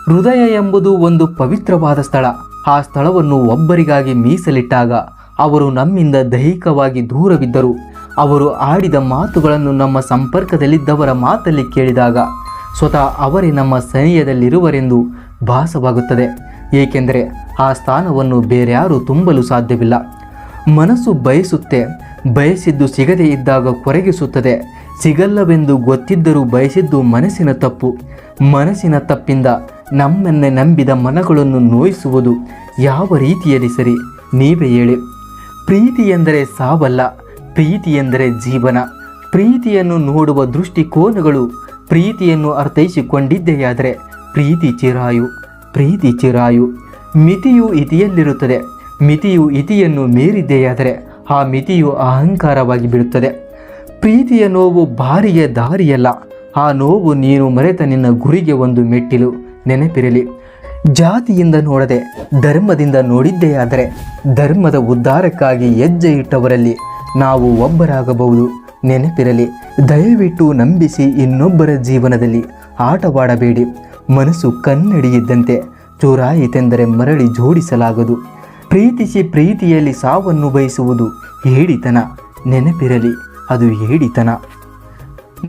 ಹೃದಯ ಎಂಬುದು ಒಂದು ಪವಿತ್ರವಾದ ಸ್ಥಳ. ಆ ಸ್ಥಳವನ್ನು ಒಬ್ಬರಿಗಾಗಿ ಮೀಸಲಿಟ್ಟಾಗ ಅವರು ನಮ್ಮಿಂದ ದೈಹಿಕವಾಗಿ ದೂರವಿದ್ದರು. ಅವರು ಆಡಿದ ಮಾತುಗಳನ್ನು ನಮ್ಮ ಸಂಪರ್ಕದಲ್ಲಿದ್ದವರ ಮಾತಲ್ಲಿ ಕೇಳಿದಾಗ ಸ್ವತಃ ಅವರೇ ನಮ್ಮ ಸನಿಹದಲ್ಲಿರುವರೆಂದು ಭಾಸವಾಗುತ್ತದೆ. ಏಕೆಂದರೆ ಆ ಸ್ಥಾನವನ್ನು ಬೇರ್ಯಾರೂ ತುಂಬಲು ಸಾಧ್ಯವಿಲ್ಲ. ಮನಸ್ಸು ಬಯಸುತ್ತೆ, ಬಯಸಿದ್ದು ಸಿಗದೇ ಇದ್ದಾಗ ಕೊರಗಿಸುತ್ತದೆ. ಸಿಗಲ್ಲವೆಂದು ಗೊತ್ತಿದ್ದರೂ ಬಯಸಿದ್ದು ಮನಸ್ಸಿನ ತಪ್ಪು. ಮನಸ್ಸಿನ ತಪ್ಪಿಂದ ನಮ್ಮನ್ನೇ ನಂಬಿದ ಮನಗಳನ್ನು ನೋಯಿಸುವುದು ಯಾವ ರೀತಿಯಲ್ಲಿ ಸರಿ? ನೀವೇ ಹೇಳಿ. ಪ್ರೀತಿ ಎಂದರೆ ಸಾವಲ್ಲ, ಪ್ರೀತಿ ಎಂದರೆ ಜೀವನ. ಪ್ರೀತಿಯನ್ನು ನೋಡುವ ದೃಷ್ಟಿಕೋನಗಳು ಪ್ರೀತಿಯನ್ನು ಅರ್ಥೈಸಿಕೊಂಡಿದ್ದೆಯಾದರೆ ಪ್ರೀತಿ ಚಿರಾಯು, ಪ್ರೀತಿ ಚಿರಾಯು. ಮಿತಿಯು ಇತಿಯಲ್ಲಿರುತ್ತದೆ. ಮಿತಿಯು ಇತಿಯನ್ನು ಮೀರಿದ್ದೆಯಾದರೆ ಆ ಮಿತಿಯು ಅಹಂಕಾರವಾಗಿ ಬಿಡುತ್ತದೆ. ಪ್ರೀತಿಯ ನೋವು ಬಾರಿಗೆ ದಾರಿಯಲ್ಲ. ಆ ನೋವು ನೀನು ಮರೆತ ನಿನ್ನ ಗುರಿಗೆ ಒಂದು ಮೆಟ್ಟಿಲು. ನೆನಪಿರಲಿ, ಜಾತಿಯಿಂದ ನೋಡದೆ ಧರ್ಮದಿಂದ ನೋಡಿದ್ದೆಯಾದರೆ ಧರ್ಮದ ಉದ್ಧಾರಕ್ಕಾಗಿ ಹೆಜ್ಜೆ ಇಟ್ಟವರಲ್ಲಿ ನಾವು ಒಬ್ಬರಾಗಬಹುದು. ನೆನಪಿರಲಿ, ದಯವಿಟ್ಟು ನಂಬಿಸಿ ಇನ್ನೊಬ್ಬರ ಜೀವನದಲ್ಲಿ ಆಟವಾಡಬೇಡಿ. ಮನಸ್ಸು ಕನ್ನಡಿಯಿದ್ದಂತೆ, ಚೂರಾಯಿತೆಂದರೆ ಮರಳಿ ಜೋಡಿಸಲಾಗದು. ಪ್ರೀತಿಸಿ ಪ್ರೀತಿಯಲ್ಲಿ ಸಾವನ್ನು ಬಯಸುವುದು ಹೇಡಿತನ. ನೆನಪಿರಲಿ, ಅದು ಹೇಡಿತನ.